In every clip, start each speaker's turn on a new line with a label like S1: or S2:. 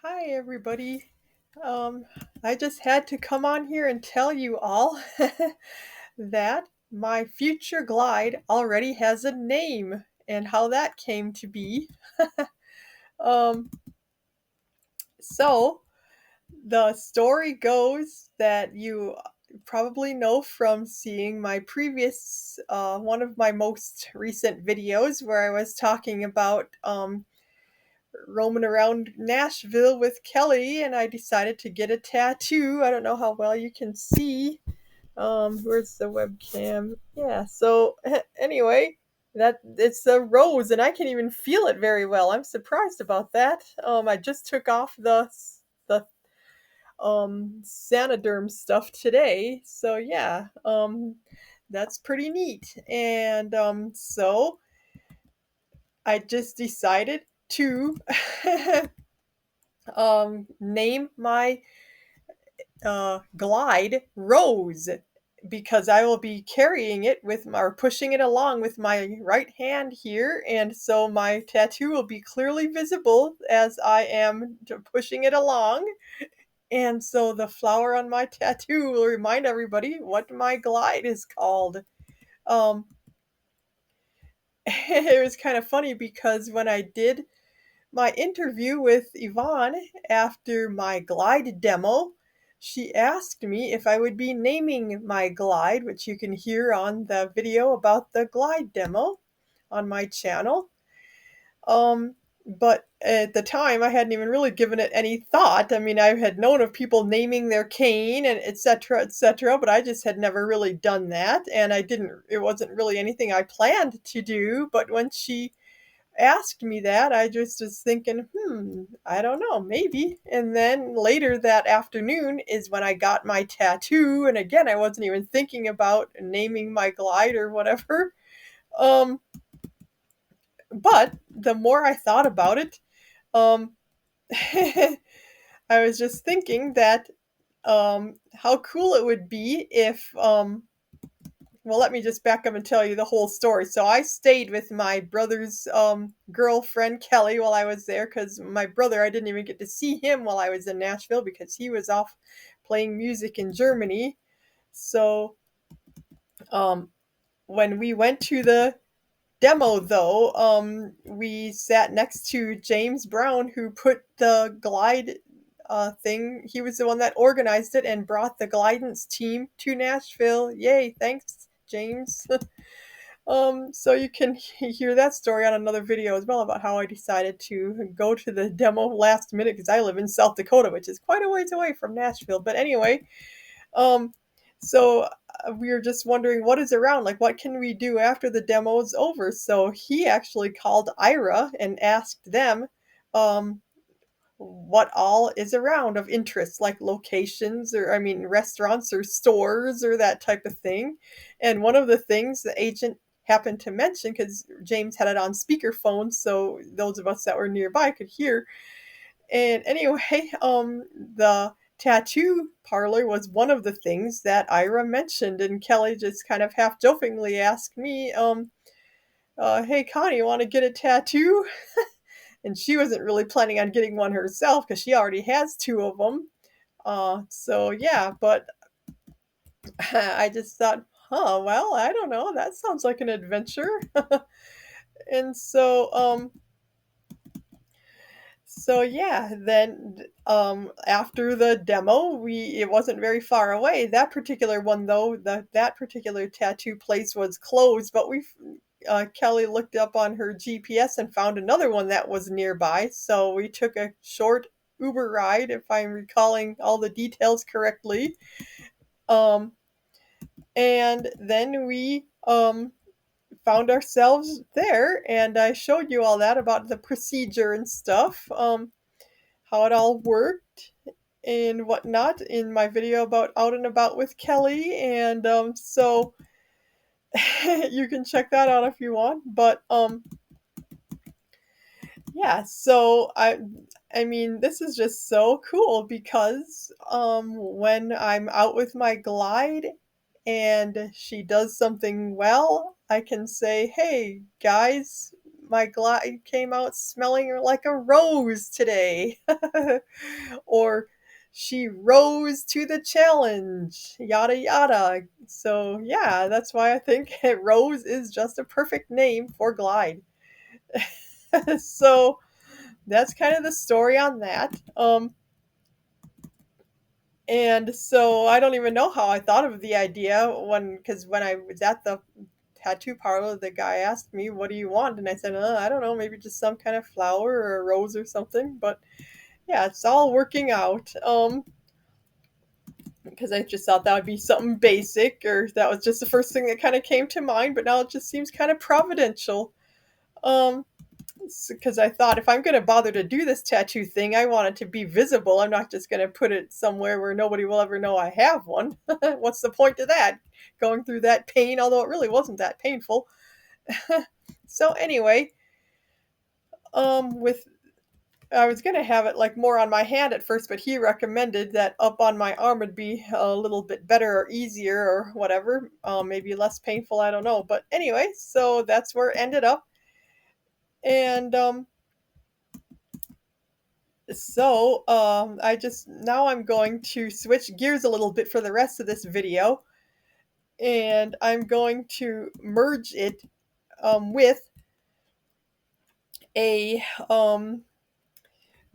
S1: Hi, everybody. Um, I just had to come on here and tell you all that my future glide already has a name and how that came to be. Um, so, the story goes that you probably know from seeing my previous, one of my most recent videos where I was talking about roaming around Nashville with Kelly, and I decided to get a tattoo. I don't know how well you can see. Where's the webcam? Yeah. So anyway, that it's a rose, and I can't even feel it very well. I'm surprised about that. I just took off the Sanoderm stuff today, so yeah. That's pretty neat, and so I just decided to name my glide Rose because I will be carrying it with my, or pushing it along with my right hand here, and so my tattoo will be clearly visible as I am pushing it along. And so the flower on my tattoo will remind everybody what my glide is called. Um, it was kind of funny because when I did my interview with Yvonne after my glide demo, she asked me if I would be naming my glide, which you can hear on the video about the glide demo on my channel. Um, but at the time, I hadn't even really given it any thought. I mean, I had known of people naming their cane and etc., but I just had never really done that. And it wasn't really anything I planned to do. But when she asked me that, I just was thinking, I don't know, maybe. And then later that afternoon is when I got my tattoo. And again, I wasn't even thinking about naming my glide or whatever. Um, but the more I thought about it, um, I was just thinking that how cool it would be if well, let me just back up and tell you the whole story. So I stayed with my brother's girlfriend Kelly while I was there because my brother, I didn't even get to see him while I was in Nashville because he was off playing music in Germany. So um, when we went to the demo, though, we sat next to James Brown, who put the glide thing. He was the one that organized it and brought the Glidance team to Nashville. Yay! Thanks, James. So you can hear that story on another video as well about how I decided to go to the demo last minute because I live in South Dakota, which is quite a ways away from Nashville. But anyway, um, so we were just wondering what is around, like what can we do after the demo is over. So he actually called Ira and asked them, um, what all is around of interest, like locations or, I mean, restaurants or stores or that type of thing. And one of the things the agent happened to mention, because James had it on speakerphone, so those of us that were nearby could hear. And anyway, the tattoo parlor was one of the things that Ira mentioned, and Kelly just kind of half jokingly asked me, "Hey Connie, you want to get a tattoo?" And she wasn't really planning on getting one herself because she already has two of them. So yeah, but I just thought, well, I don't know. That sounds like an adventure. And so yeah, then after the demo, we it wasn't very far away. That particular one though, that particular tattoo place was closed, but we Kelly looked up on her GPS and found another one that was nearby. So we took a short Uber ride, if I'm recalling all the details correctly. Um, and then we found ourselves there, and I showed you all that about the procedure and stuff. How it all worked and whatnot in my video about out and about with Kelly, and so you can check that out if you want. But yeah, so I mean, this is just so cool because when I'm out with my glide and she does something well, I can say, "Hey guys, my glide came out smelling like a rose today. Or she rose to the challenge, yada yada. So, yeah, that's why I think Rose is just a perfect name for Glide. So, that's kind of the story on that. And so I don't even know how I thought of the idea because when I was at the tattoo parlor, the guy asked me, "What do you want?" And I said, I don't know, maybe just some kind of flower or a rose or something." But yeah, it's all working out. Because I just thought that would be something basic, or that was just the first thing that kind of came to mind. But now it just seems kind of providential. Um, because I thought if I'm going to bother to do this tattoo thing, I want it to be visible. I'm not just going to put it somewhere where nobody will ever know I have one. What's the point of that? Going through that pain, although it really wasn't that painful. So anyway, with I was going to have it like more on my hand at first, but he recommended that up on my arm would be a little bit better or easier or whatever. Maybe less painful, I don't know. But anyway, so that's where it ended up. And I'm going to switch gears a little bit for the rest of this video, and I'm going to merge it with a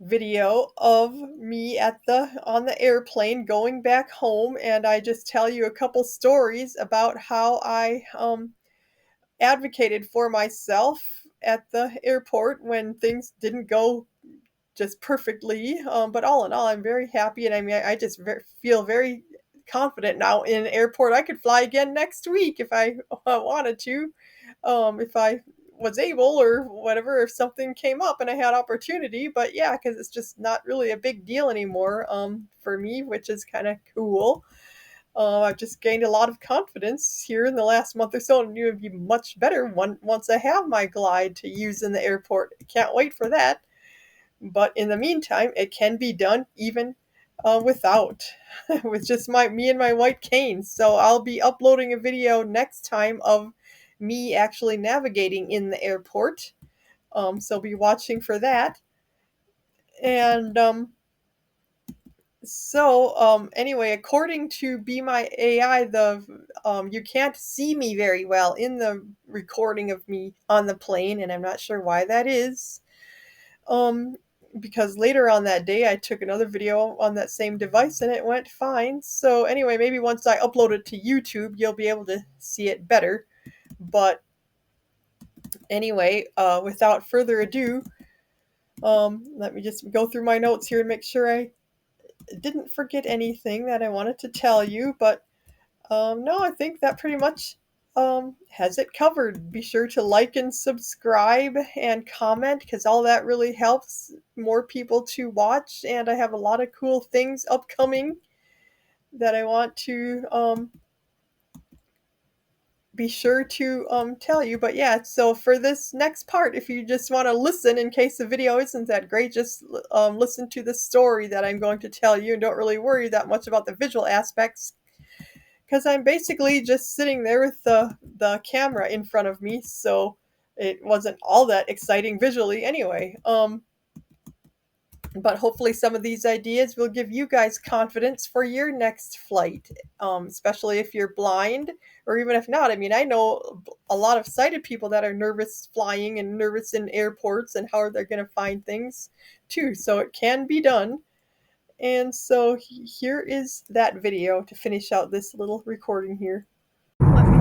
S1: video of me on the airplane going back home, and I just tell you a couple stories about how I advocated for myself at the airport when things didn't go just perfectly. But all in all, I'm very happy, and I mean, I just feel very confident now in an airport. I could fly again next week if I wanted to, if I was able or whatever, if something came up and I had opportunity. But yeah, because it's just not really a big deal anymore for me, which is kind of cool. I've just gained a lot of confidence here in the last month or so, and it would be much better once I have my Glide to use in the airport. Can't wait for that. But in the meantime, it can be done even without, with just me and my white cane. So I'll be uploading a video next time of me actually navigating in the airport. So be watching for that. And anyway, according to Be My AI, you can't see me very well in the recording of me on the plane, and I'm not sure why that is. Because later on that day I took another video on that same device and it went fine. So anyway, maybe once I upload it to YouTube, you'll be able to see it better. But anyway, without further ado, let me just go through my notes here and make sure I didn't forget anything that I wanted to tell you. But no, I think that pretty much has it covered. Be sure to like and subscribe and comment, because all that really helps more people to watch. And I have a lot of cool things upcoming that I want to be sure to tell you. But yeah, so for this next part, if you just want to listen in case the video isn't that great, just listen to the story that I'm going to tell you and don't really worry that much about the visual aspects, because I'm basically just sitting there with the camera in front of me, so it wasn't all that exciting visually anyway. But hopefully some of these ideas will give you guys confidence for your next flight, especially if you're blind, or even if not. I mean, I know a lot of sighted people that are nervous flying and nervous in airports and how they're going to find things too, so it can be done. And so here is that video to finish out this little recording here. Let me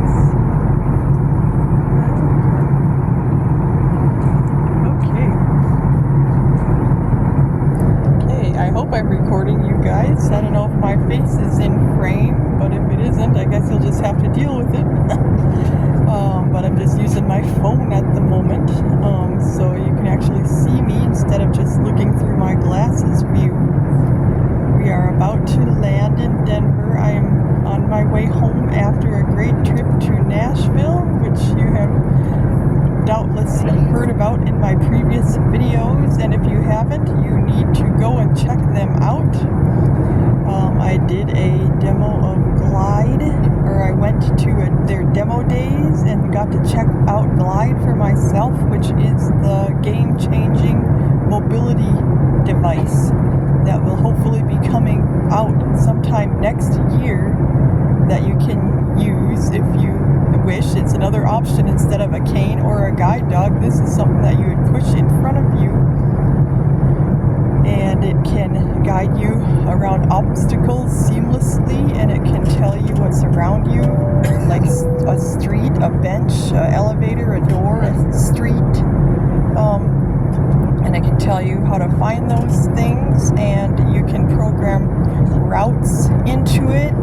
S1: Okay, I hope I'm recording you guys. I don't know if my face is in frame, but if it isn't, I guess you'll just have to deal with it. But I'm just using my phone at the moment, so you can actually see me instead of just looking through my glasses view. We are about to land in Denver. I am on my way home after a great trip to Nashville, which you have doubtless heard about in my previous videos, and if you haven't, you need to go and check them out. I did a demo of Glide, or I went to their demo days and got to check out Glide for myself, which is the game-changing mobility device that will hopefully be coming out sometime next year that you can use if you wish. It's another option instead of a cane or a guide dog. This is something that you would push in front of you, and it can guide you around obstacles seamlessly, and it can tell you what's around you, like a street, a bench, an elevator, a door, a street, and it can tell you how to find those things, and you can program routes into it,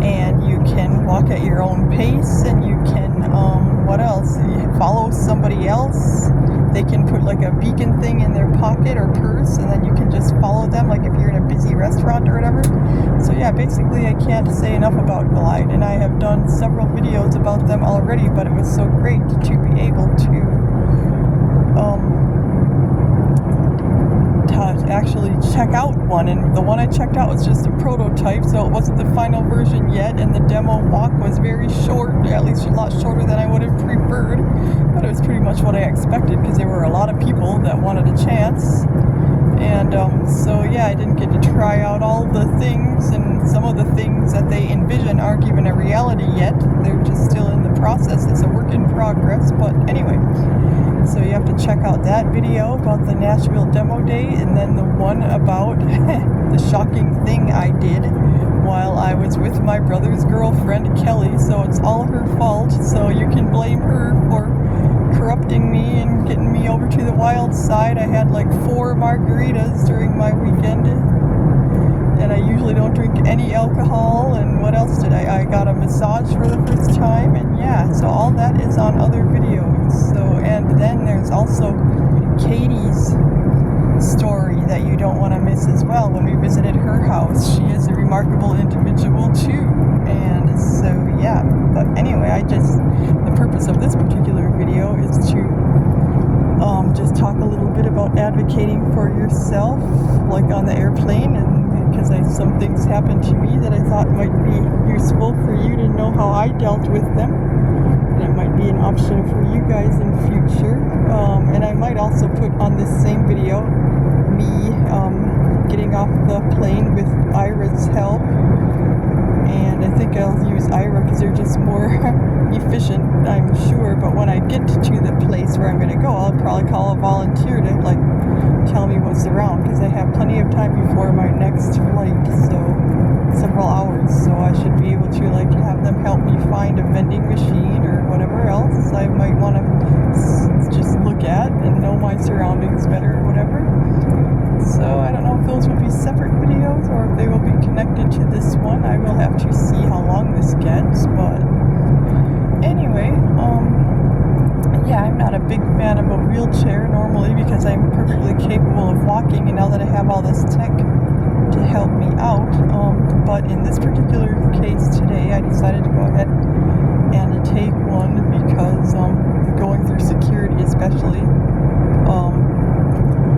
S1: and you can walk at your own pace, and you can, what else? You follow somebody else. They can put like a beacon thing in their pocket or purse, and then you can just follow them, like if you're in a busy restaurant or whatever. So yeah, basically I can't say enough about Glide, and I have done several videos about them already, but it was so great to be able to actually check out one. And the one I checked out was just a prototype, so it wasn't the final version yet, and the demo walk was very short, at least a lot shorter than I would have preferred, but it was pretty much what I expected because there were a lot of people that wanted a chance. And so yeah, I didn't get to try out all the things, and some of the things that they envision aren't even a reality yet. They're just still in the process. It's a work in progress, but anyway. So you have to check out that video about the Nashville demo day, and then the one about the shocking thing I did while I was with my brother's girlfriend, Kelly. So it's all her fault, so you can blame her for corrupting me and getting me over to the wild side. I had like 4 margaritas during my weekend, and I usually don't drink any alcohol. And what else did I got a massage for the first time, and yeah, so all that is on other videos. So, and then there's also Katie's story that you don't want to miss as well. When we visited her house, she is a remarkable individual too. And so yeah, but anyway, the purpose of this particular video is to just talk a little bit about advocating for yourself, like on the airplane, and because some things happened to me that I thought might be useful for you to know how I dealt with them, and it might be an option for you guys in future. And I might also put on this same video me getting off the plane with Ira's help, and I think I'll use Ira because they're just more efficient, I'm sure. But when I get to the place where I'm going to go, I'll probably call a volunteer to like tell me what's around, because I have plenty of time before my next flight, so several hours, so I should be able to like have them help me find a vending machine or whatever else I might want to just look at and know my surroundings better or whatever. So I don't know if those will be separate videos or if they will be connected to this one. I will have to see how long this gets, but anyway, yeah, I'm not a big fan of a wheelchair normally because I'm perfectly capable of walking, and now that I have all this tech to help me out, but in this particular case today, I decided to go ahead and take one because going through security especially,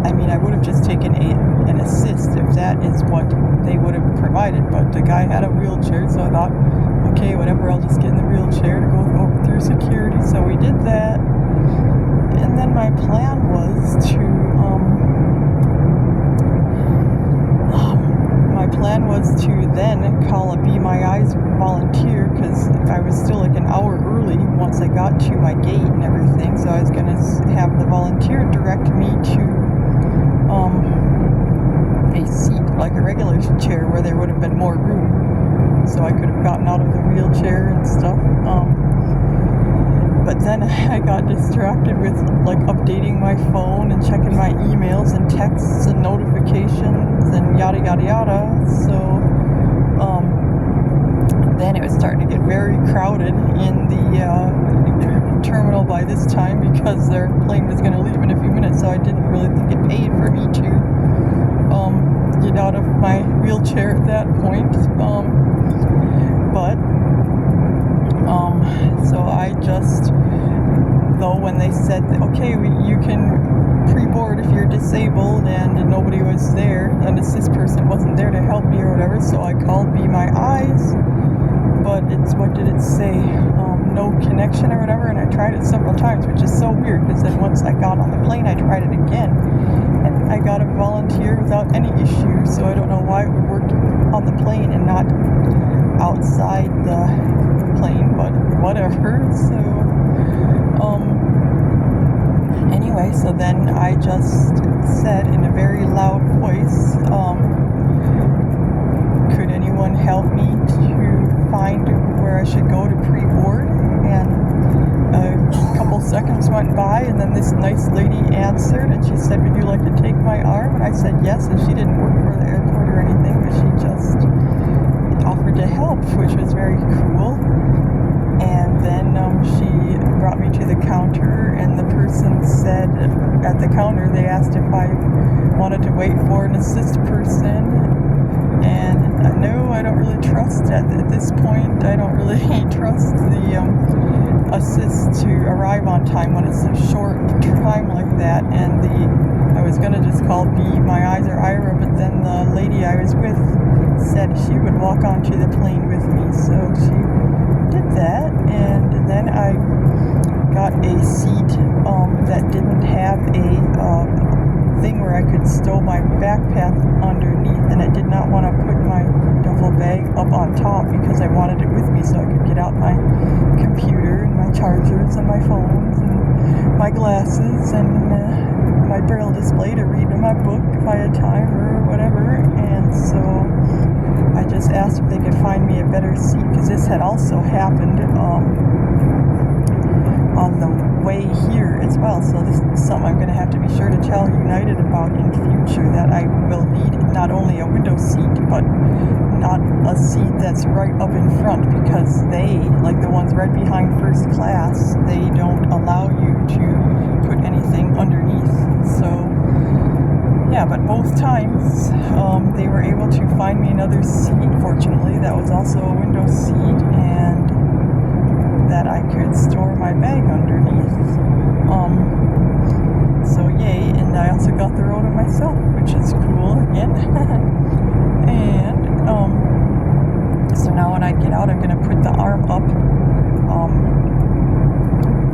S1: I mean, I would have just taken an assist if that is what they would have provided, but the guy had a wheelchair, so I thought, okay, whatever, I'll just get in the wheelchair to go through security. So we did that, and then my plan was to then call a Be My Eyes volunteer, because I was still like an hour early once I got to my gate and everything, so I was going to have the volunteer direct me to a seat, like a regular chair where there would have been more room, so I could have gotten out of the wheelchair and stuff. But then I got distracted with like updating my phone and checking my emails and texts and notifications and yada yada yada. So then it was starting to get very crowded in the terminal by this time, because their plane was going to leave in a few minutes, so I didn't really think it paid for me to get out of my wheelchair at that point. So I just, though, when they said, okay, you can pre-board if you're disabled, and nobody was there, an assist person wasn't there to help me or whatever, so I called Be My Eyes, but it's, what did it say? No connection or whatever, and I tried it several times, which is so weird, because then once I got on the plane, I tried it again, and I got a volunteer without any issue, so I don't know why it would work on the plane and not outside the plane, but whatever. So, anyway, so then I just said in a very loud voice, could anyone help me to find where I should go to pre-board? And a couple seconds went by, and then this nice lady answered, and she said, would you like to take my arm? And I said yes, and she didn't work for the airport or anything, but she just offered to help, which was very cool. And then she brought me to the counter, and the person said at the counter, they asked if I wanted to wait for an assist person. And no, I don't really trust at this point. I don't really trust the assist to arrive on time when it's a short time like that. And I was gonna just call Be My Eyes or Ira, but then the lady I was with said she would walk onto the plane with me, so she did that. And then I got a seat that didn't have a thing where I could stow my backpack underneath, and I did not want to put my duffel bag up on top because I wanted it with me so I could get out my computer and my chargers and my phones and my glasses and my braille display to read my book if I had time or whatever. And so I just asked if they could find me a better seat, because this had also happened on the way here as well. So this is something I'm going to have to be sure to tell United about in future, that I will need not only a window seat, but not a seat that's right up in front, because they, like the ones right behind first class, they don't allow you to put anything underneath. So yeah, but both times they were able to find me another seat, fortunately, that was also a window seat, and that I could store my bag underneath. So yay, and I also got the row to myself, which is cool again. And so now when I get out, I'm gonna put the arm up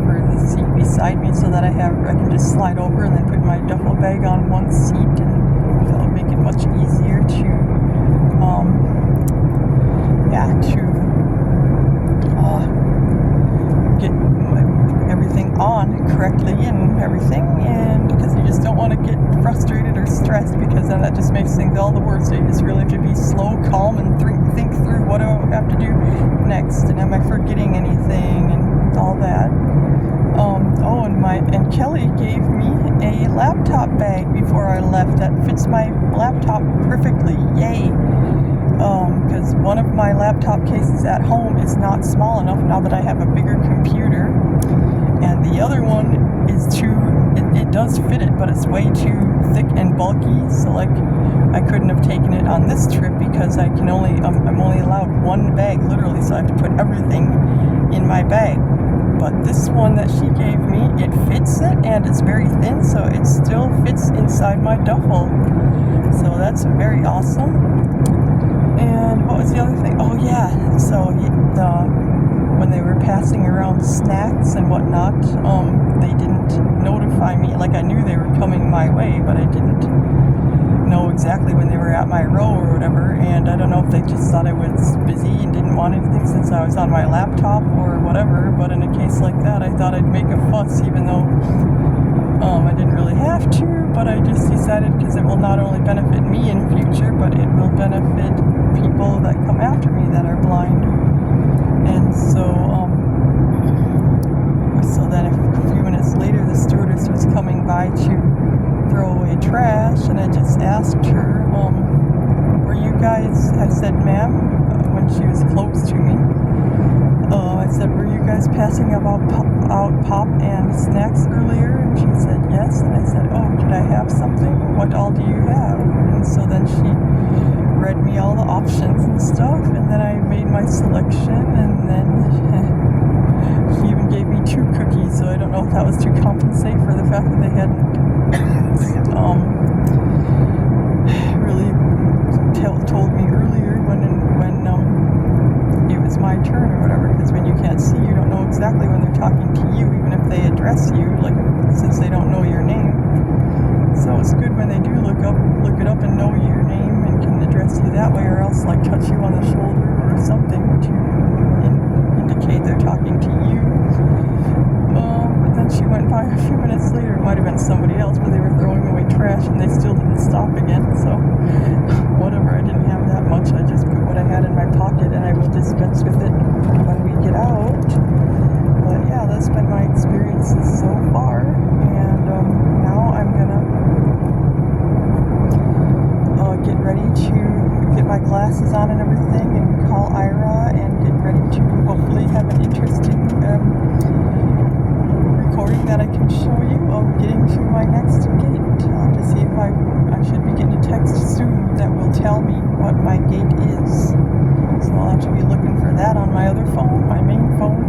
S1: for the seat beside me, so that I can just slide over and then put my duffel bag on one seat, and that'll make it much easier to get everything on correctly and everything, and because you just don't want to get frustrated or stressed, because then that just makes things all the worse. So you just really have to be slow, calm, and think through what do I have to do next, and am I forgetting anything, and all that. And Kelly gave me a laptop bag before I left that fits my laptop perfectly. Yay! Because one of my laptop cases at home is not small enough now that I have a bigger computer, and the other one is it does fit it, but it's way too thick and bulky, so like I couldn't have taken it on this trip, because I'm only allowed one bag, literally, so I have to put everything in my bag. But this one that she gave me, it fits it, and it's very thin, so it still fits inside my duffel. So that's very awesome. And what was the other thing? Oh yeah, so when they were passing around snacks and whatnot, they didn't notify me. Like, I knew they were coming my way, but I didn't know exactly when they were at my row or whatever. And I don't know if they just thought I was busy and didn't want anything since I was on my laptop or whatever. But in a case like that, I thought I'd make a fuss, even though I didn't really have to. But I just decided, because it will not only benefit me in future, but it will benefit people that come after me that are blind. And so then a few minutes later, the stewardess was coming by to throw away trash, and I just asked her, were you guys, I said, ma'am, when she was close to me, I said, were you guys passing out pop and snacks earlier? And she said, yes. And I said, oh, could I have something? What all do you have? And so then she read me all the options and stuff, and then I made my selection, and then she even gave me 2 cookies, so I don't know if that was to compensate for the fact that they hadn't really told me earlier when it was my you that way, or else like touch you on the shoulder or something to indicate they're talking to you. But then she went by a few minutes later. It might have been somebody else, but they were throwing away trash and they still didn't stop again. So whatever, I didn't have that much. I just put what I had in my pocket and I will dispense with it when we get out. But yeah, that's been my experiences so far. And now I'm gonna get ready to get my glasses on and everything and call Ira and get ready to hopefully have an interesting recording that I can show you of getting to my next gate. To see if I should be getting a text soon that will tell me what my gate is. So I'll have to be looking for that on my other phone, my main phone.